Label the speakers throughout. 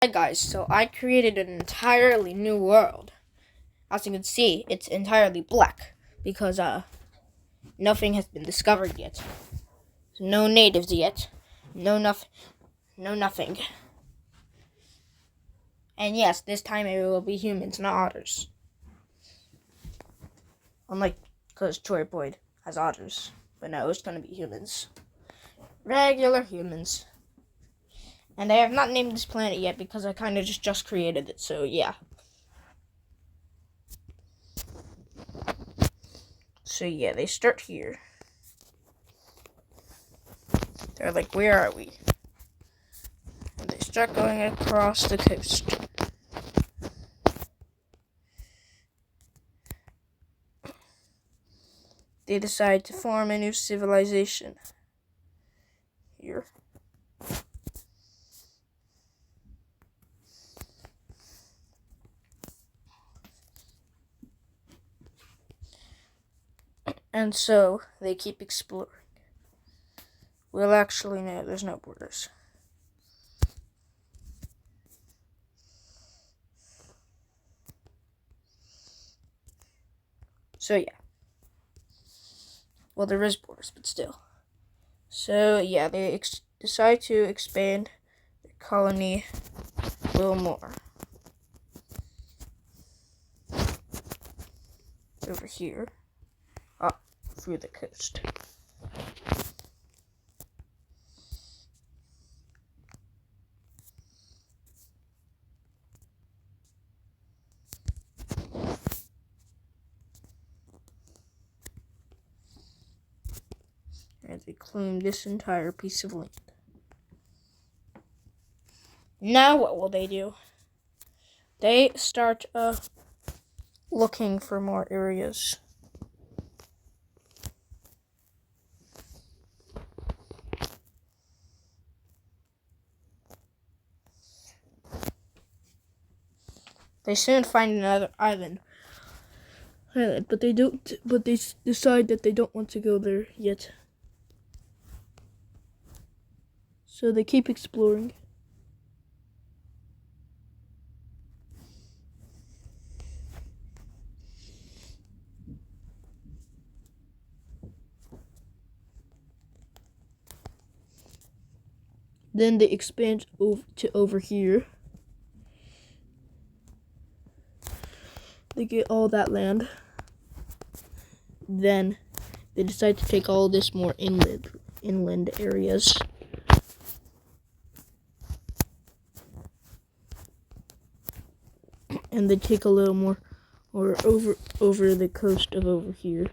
Speaker 1: Hi guys, so I created an entirely new world. As you can see, it's entirely black because nothing has been discovered yet. No natives yet. No nothing. And yes, this time it will be humans, not otters. Unlike because Choropoid has otters. But no, it's gonna be humans. Regular humans. And I have not named this planet yet because I kinda just created it, so yeah. So yeah, they start here. They're like, where are we? And they start going across the coast. They decide to form a new civilization here. And so they keep exploring. Well, actually, no, there's no borders. So yeah. Well, there is borders, but still. So yeah, they decide to expand the colony a little more. Over here. Up through the coast. And they claim this entire piece of land. Now what will they do? They start looking for more areas. They soon find another island, but they don't. But they decide that they don't want to go there yet. So they keep exploring. Then they expand over here. They get all that land. Then they decide to take all this more inland areas. And they take a little more or over the coast of over here.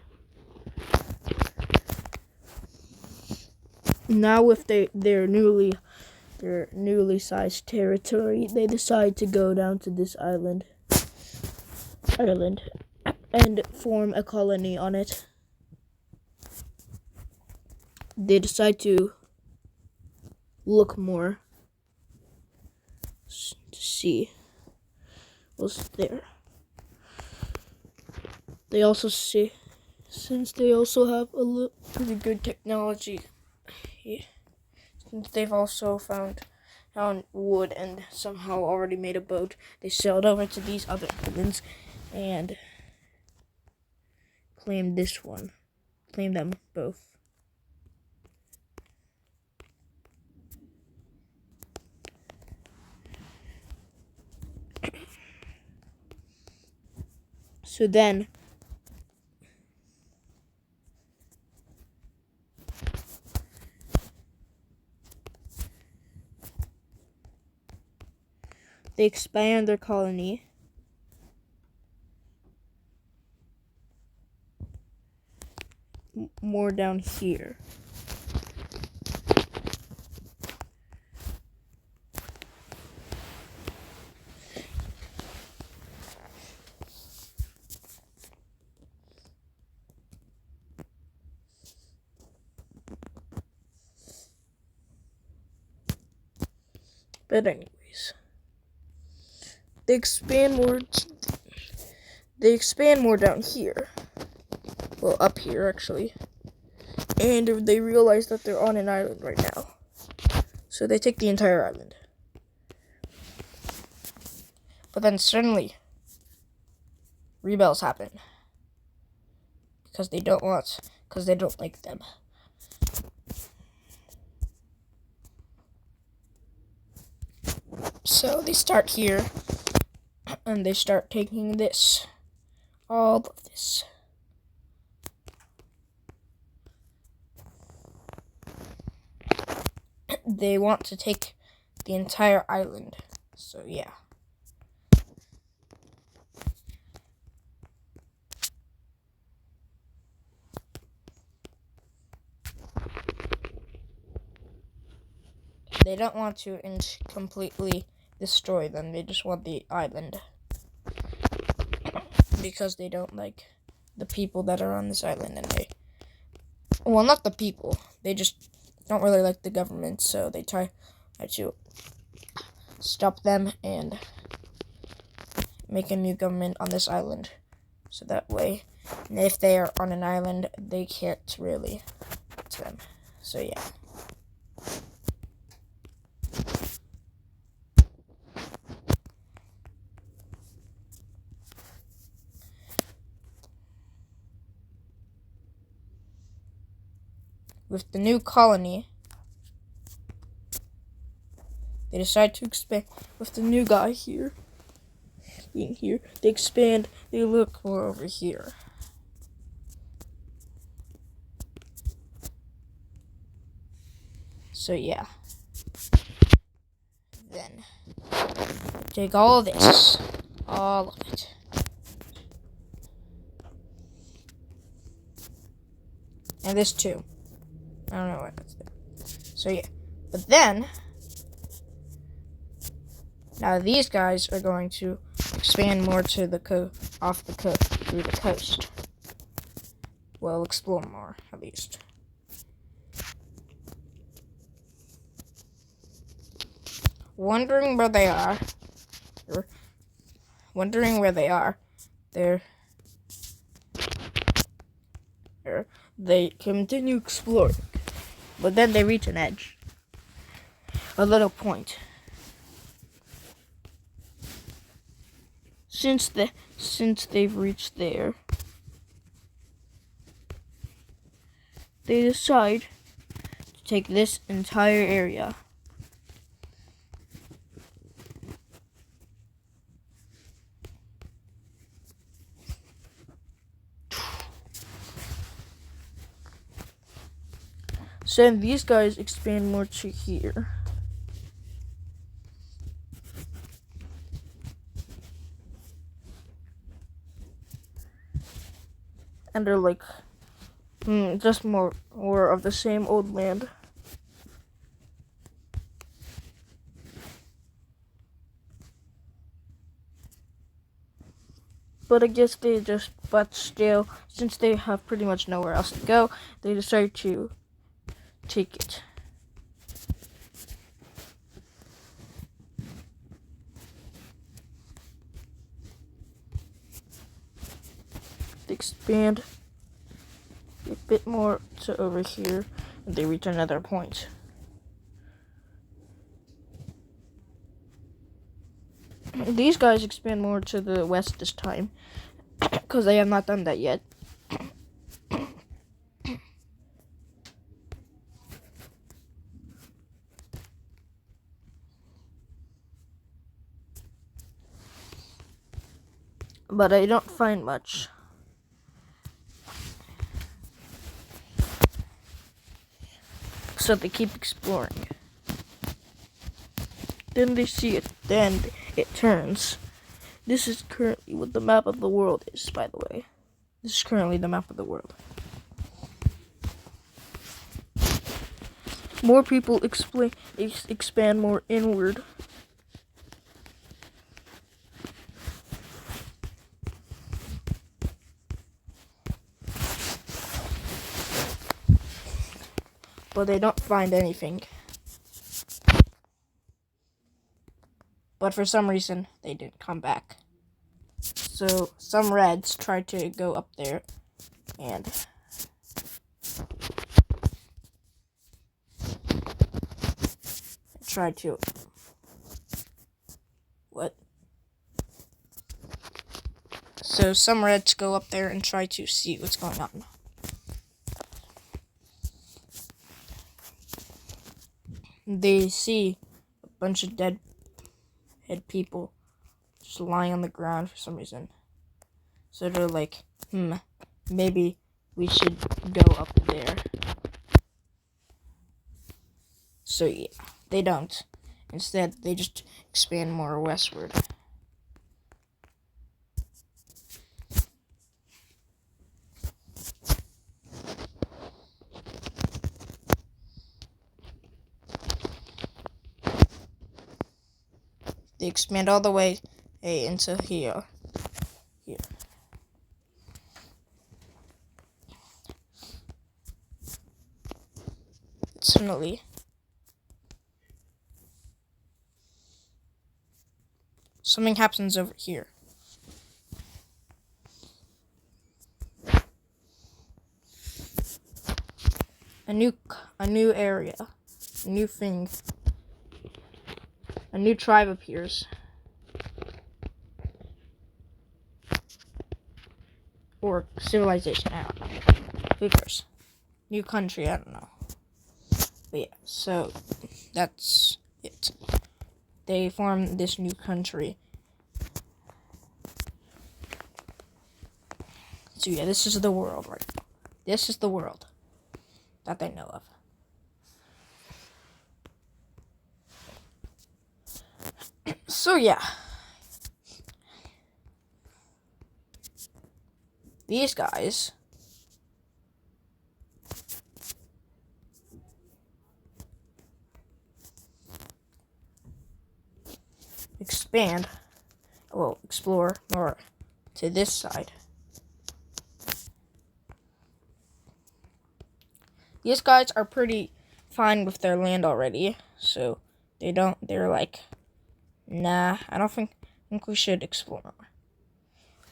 Speaker 1: Now with their newly sized territory, they decide to go down to this island and form a colony on it. They decide to look more to see what's there. They also see, since they also have a pretty good technology, since they've also found wood and somehow already made a boat, they sailed over to these other islands and claimed this one. Claimed them both. So then they expand their colony more down here. But anyways, they expand more down here. Well, up here actually. And they realize that they're on an island right now. So they take the entire island. But then suddenly, rebels happen. Because they don't like them. So they start here, and they start taking this. All of this. They want to take the entire island. So yeah. They don't want to completely destroy them. They just want the island. Because they don't like the people that are on this island. And well, not the people. They just don't really like the government. So they try to stop them and make a new government on this island. So that way, if they are on an island, they can't really to them. So yeah. With the new colony, they decide to expand. With the new guy here, being here, they expand. They look more over here. So yeah. Then take all of this, all of it. And this too. I don't know what that's there. So yeah. But then, now these guys are going to expand more to the through the coast. Well, explore more, at least. Wondering where they are. They continue exploring. But then they reach an edge. A little point. Since they've reached there, they decide to take this entire area. So these guys expand more to here. And they're like, just more of the same old land. But I guess but still, since they have pretty much nowhere else to go, they decide to take it. They expand a bit more to over here, and they reach another point. These guys expand more to the west this time, because they have not done that yet. But I don't find much. So they keep exploring. Then they see it. Then it turns. This is currently what the map of the world is, by the way. This is currently the map of the world. More people expand more inward. But they don't find anything. But for some reason, they didn't come back. So some reds tried to go up there and tried to So some Reds go up there and try to see what's going on. They see a bunch of dead people just lying on the ground for some reason. So they're like, maybe we should go up there. So yeah, they don't. Instead, they just expand more westward. They expand all the way into here. Suddenly, something happens over here. A new area, a new thing, a new tribe appears. Or civilization, I don't know. Who cares? New country, I don't know. But yeah, so that's it. They form this new country. So yeah, this is the world right now. This is the world that they know of. So yeah. These guys explore more to this side. These guys are pretty fine with their land already, so they're like, nah, I don't think we should explore more.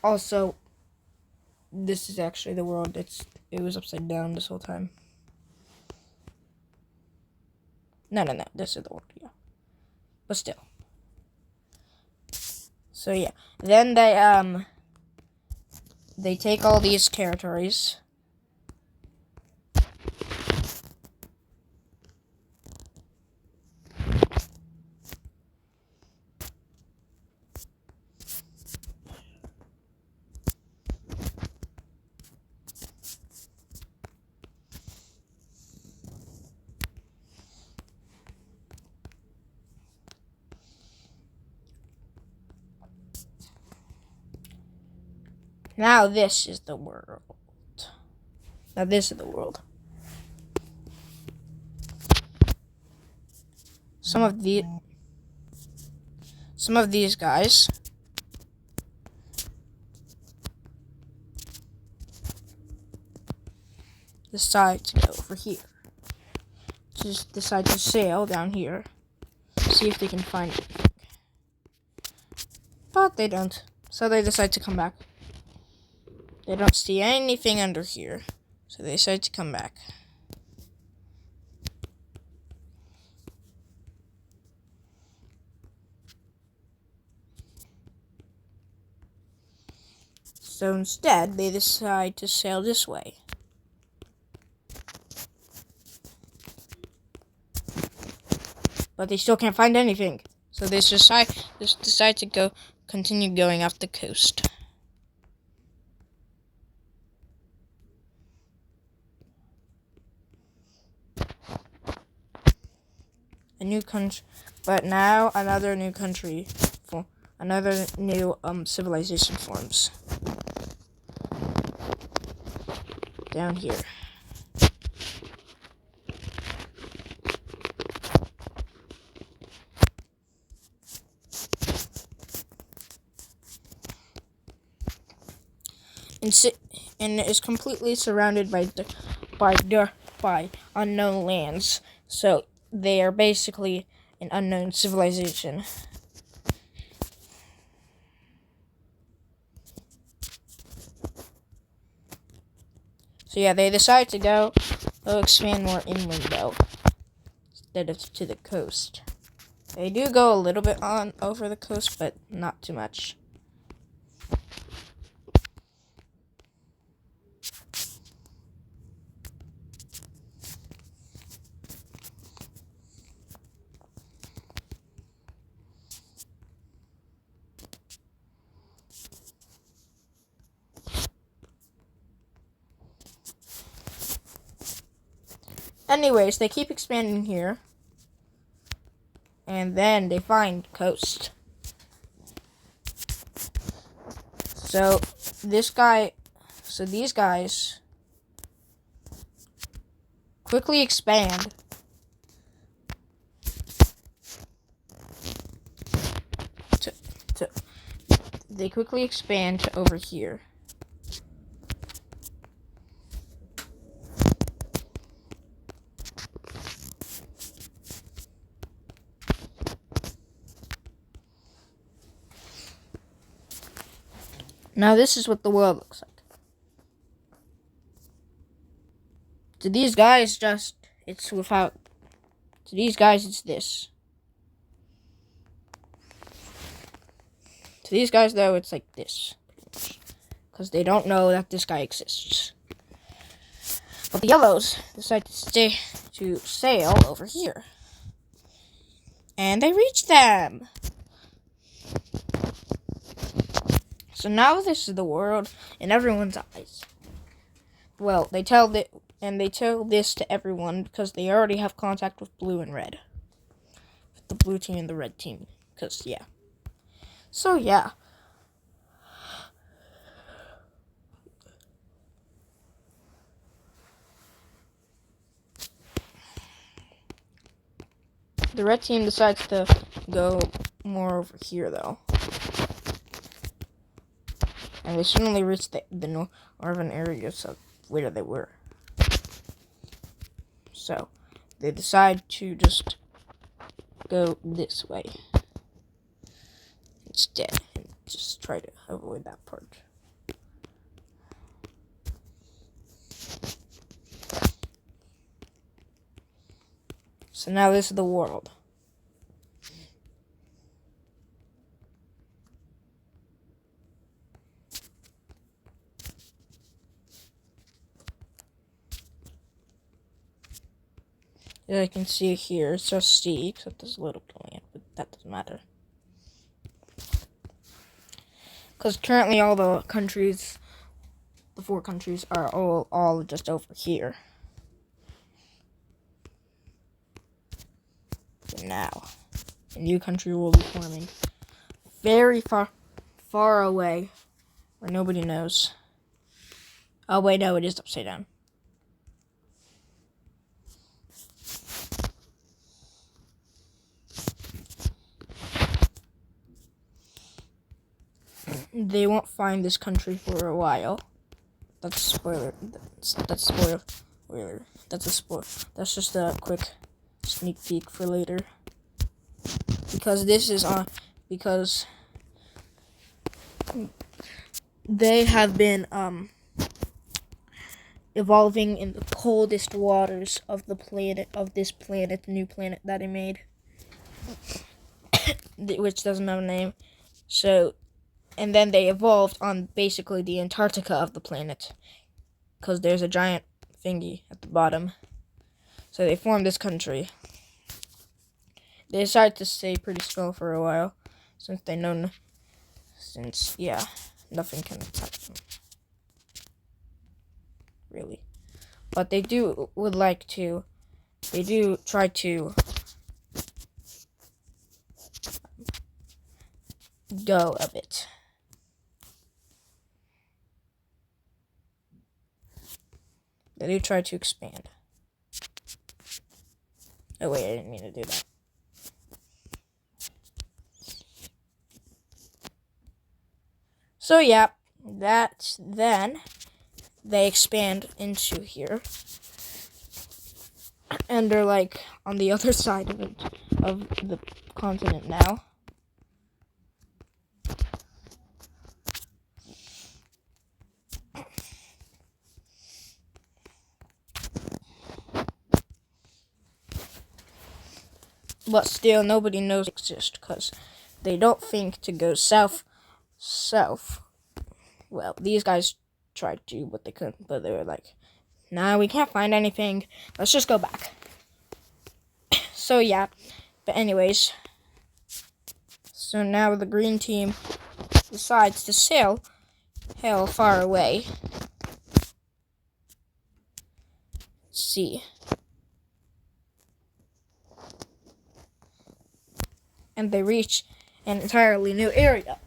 Speaker 1: Also, this is actually the world. It was upside down this whole time. No, this is the world, yeah. But still. So yeah, then they take all these territories. Now this is the world. Now this is the world. Some of these guys decide to go over here. Just decide to sail down here. See if they can find anything. But they don't. So they decide to come back. They don't see anything under here. So they decide to come back. So instead, they decide to sail this way. But they still can't find anything. So they decide to continue going off the coast. A new country, but now another new country, another new civilization forms down here. And it is completely surrounded by unknown lands. So they are basically an unknown civilization. So yeah, they decide to go expand more inland though, instead of to the coast. They do go a little bit on over the coast, but not too much. Anyways, they keep expanding here. And then they find coast. So these guys quickly expand they quickly expand to over here. Now this is what the world looks like. To these guys, it's this. To these guys, though, it's like this. Because they don't know that this guy exists. But the yellows decide to sail over here. And they reach them. So now this is the world in everyone's eyes. Well, they tell this to everyone because they already have contact with blue and red. With the blue team and the red team. Because, yeah. So, yeah. The red team decides to go more over here, though. And they suddenly reach the northern areas of where they were. So, they decide to just go this way instead. And just try to avoid that part. So now this is the world. As I can see here, it's just C, except there's a little plant, but that doesn't matter. Because currently all the countries, the 4 countries, are all just over here. But now, a new country will be forming very far away, where nobody knows. Oh wait, no, it is upside down. They won't find this country for a while. That's a spoiler. That's spoiler. That's a spoiler. That's just a quick sneak peek for later. Because this is because they have been evolving in the coldest waters of the planet, the new planet that he made, which doesn't have a name. So, and then they evolved on basically the Antarctica of the planet, because there's a giant thingy at the bottom. So they formed this country. They decided to stay pretty still for a while, since nothing can attack them. Really. But they do try to go a bit. They do try to expand. Oh wait, I didn't mean to do that. So yeah, then they expand into here. And they're like on the other side of the continent now. But still, nobody knows they exist because they don't think to go south. Well, these guys tried to, but they couldn't. But they were like, nah, we can't find anything. Let's just go back. So, yeah. But anyways. So now the green team decides to sail far away. Let's see. and they reach an entirely new area.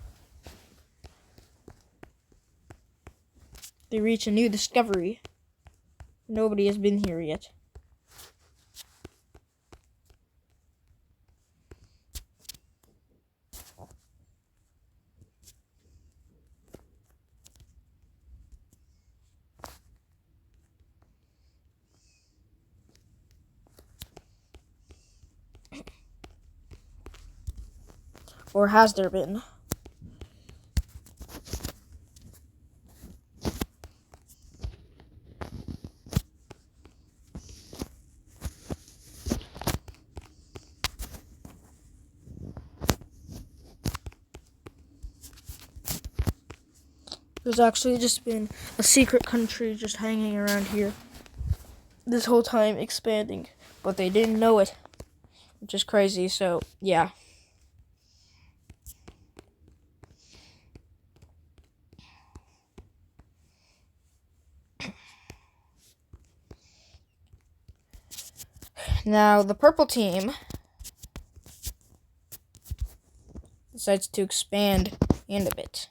Speaker 1: They reach a new discovery. Nobody has been here yet. Or has there been? There's actually just been a secret country just hanging around here this whole time, expanding, but they didn't know it, which is crazy. So yeah. Now the purple team decides to expand in a bit.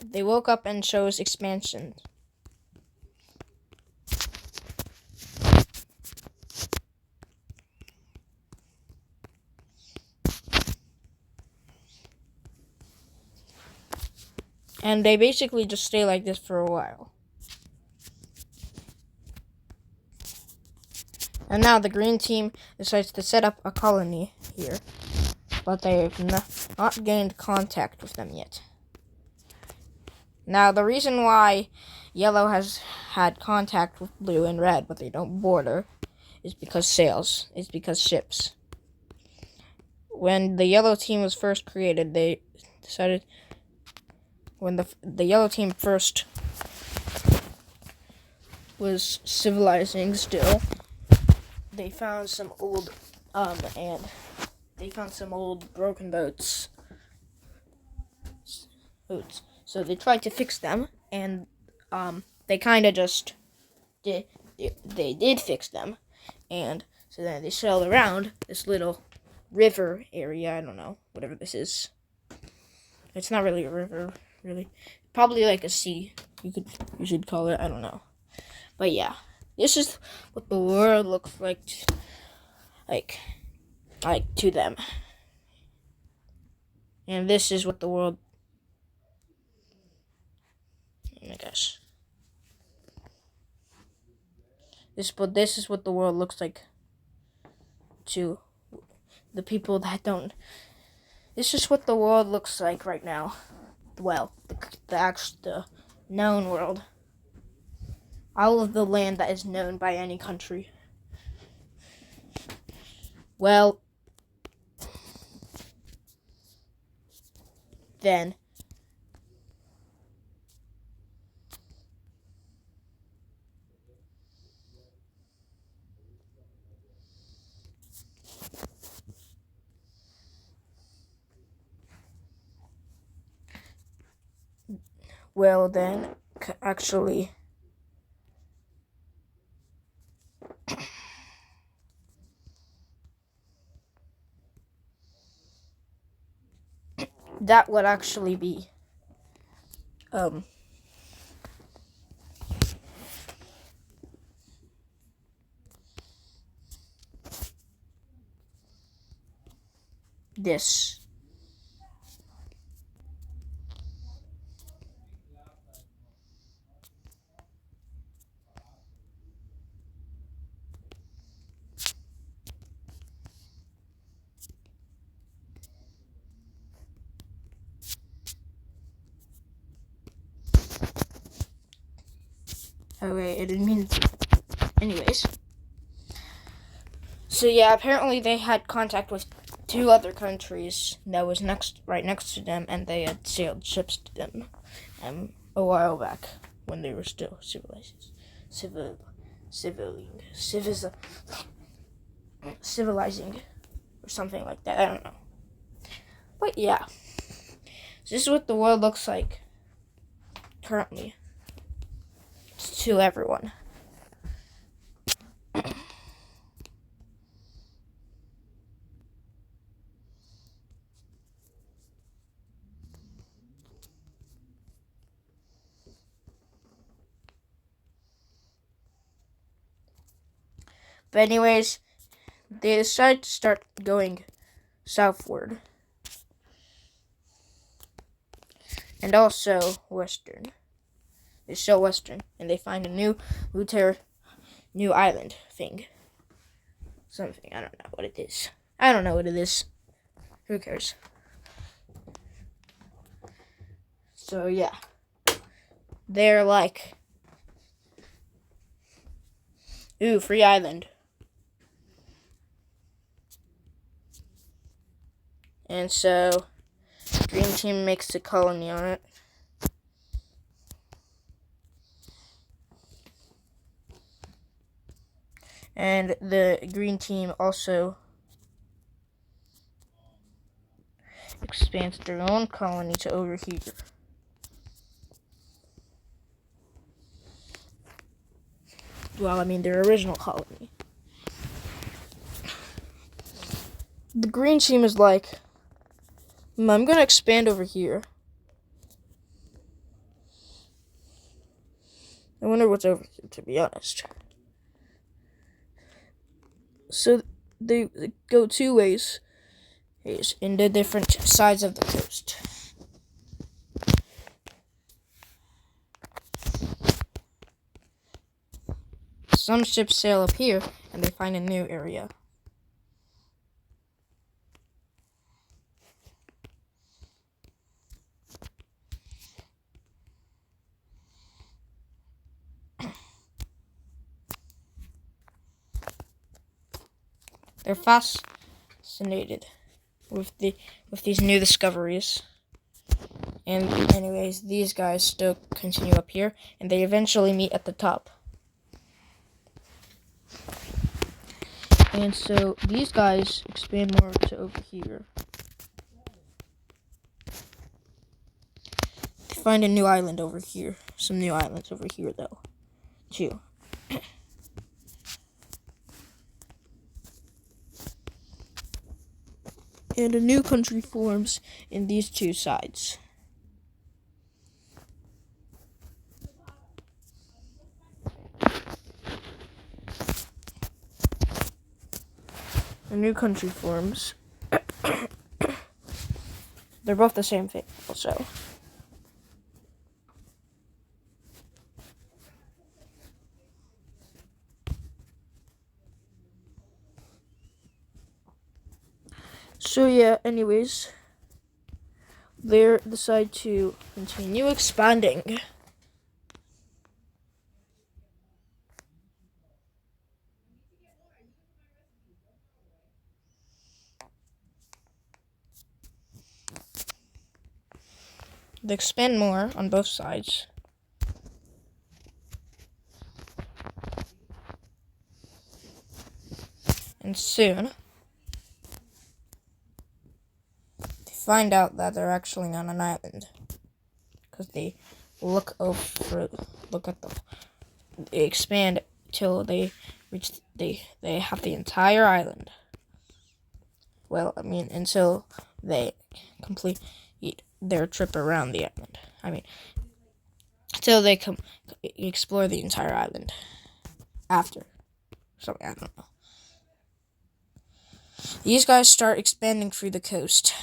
Speaker 1: They woke up and chose expansion. And they basically just stay like this for a while. And now the green team decides to set up a colony here, but they've not gained contact with them yet. Now the reason why yellow has had contact with blue and red, but they don't border, is because ships. When the yellow team was first created, they decided, when the yellow team first was civilizing still, they found some old broken boats. So they tried to fix them, and they kind of just did fix them, and so then they sailed around this little river area. I don't know, whatever this is. It's not really a river, really. Probably like a sea. You should call it. I don't know. But yeah, this is what the world looks like to them. And this is what the world. Oh my gosh. This is what the world looks like to the people that don't. This is what the world looks like right now. Well, the known world. All of the land that is known by any country. Well, then. Well, then, actually, that would actually be, this. Okay, I didn't mean to. Anyways. So yeah, apparently they had contact with 2 other countries that was right next to them, and they had sailed ships to them a while back when they were still civilizing or something like that. I don't know. But yeah. This is what the world looks like currently to everyone. But anyways, they decide to start going southward. And also western. They show western, and they find a new island thing. Something, I don't know what it is. I don't know what it is. Who cares? So yeah. They're like, ooh, free island. And so, Green Team makes a colony on it. And the Green Team also expands their own colony to over here. Well, I mean, their original colony. The Green Team is like, I'm gonna expand over here. I wonder what's over here, to be honest. So they go two ways in the different sides of the coast. Some ships sail up here and they find a new area. They're fascinated with these new discoveries. And anyways, these guys still continue up here, and they eventually meet at the top. And so these guys expand more to over here. They find a new island over here. Some new islands over here, though, too. And a new country forms in these two sides. A new country forms. They're both the same thing, also. So yeah, anyways, they decide to continue expanding. They expand more on both sides. And soon, they find out that they're actually on an island. Because they they expand till they reach, they have the entire island. Well, I mean, until they complete their trip around the island. I mean, until they explore the entire island. After. Something, I don't know. These guys start expanding through the coast.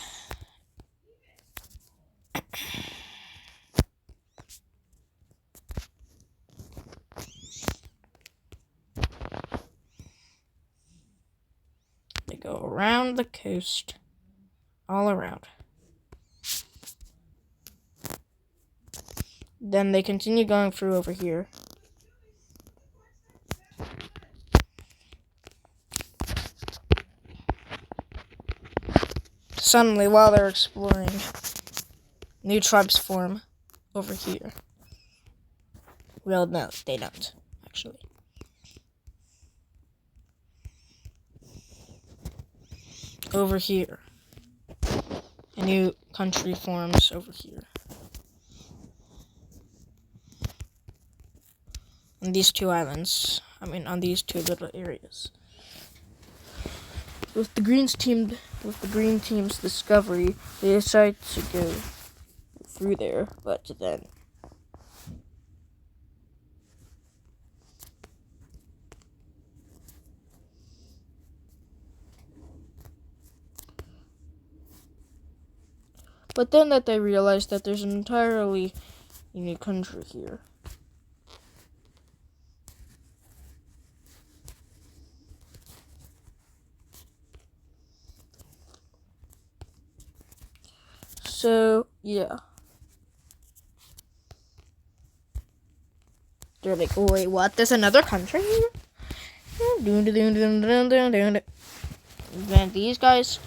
Speaker 1: They go around the coast, all around. Then they continue going through over here. Suddenly, while they're exploring, new tribes form over here. Well, no, they don't, actually. Over here. a new country forms over here. On these two islands. On these two little areas. With the green team's discovery, they decided to go through there, but then that they realized that there's an entirely unique country here. So, yeah. They're like, oh, wait, what? There's another country here? Then these guys,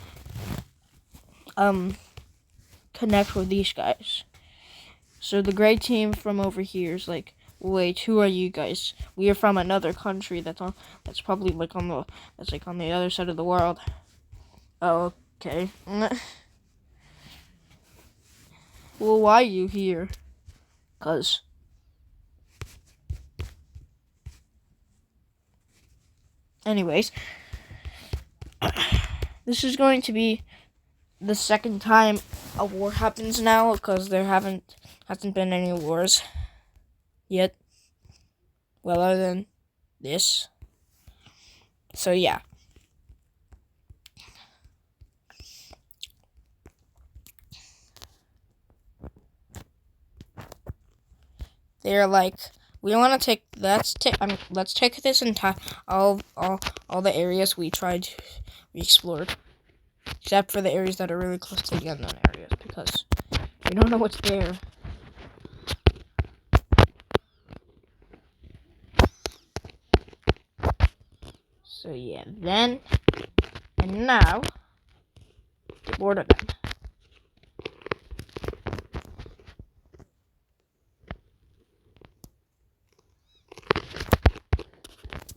Speaker 1: connect with these guys. So the gray team from over here is like, wait, who are you guys? We are from another country that's probably on the other side of the world. Oh, okay. Well, why are you here? 'Cause anyways, this is going to be the second time a war happens now, because there hasn't been any wars yet. Well, other than this. So yeah. They're like, we want to take. Let's take this entire all the areas we explored, except for the areas that are really close to the unknown areas, because we don't know what's there. So yeah, then and now, get bored of them.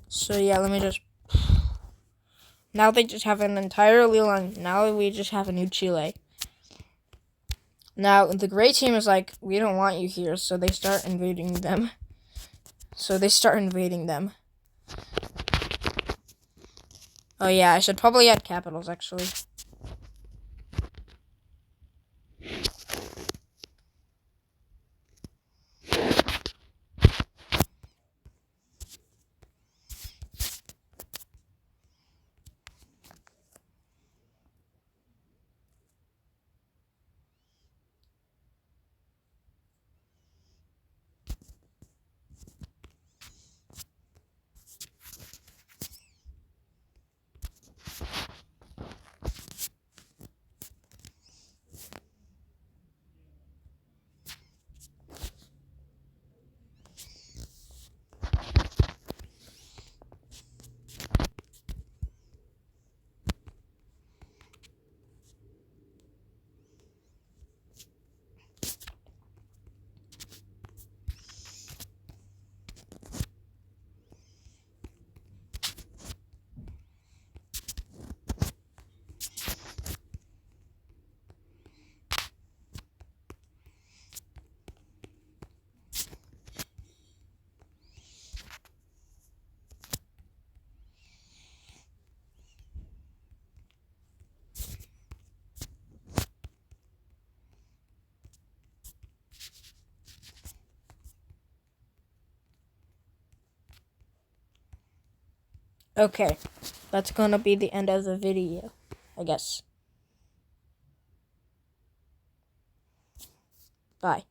Speaker 1: So yeah, let me just. Now they just have an entirely long. Now we just have a new Chile. Now the gray team is like, we don't want you here, so they start invading them. Oh yeah, I should probably add capitals actually. Okay, that's gonna be the end of the video, I guess. Bye.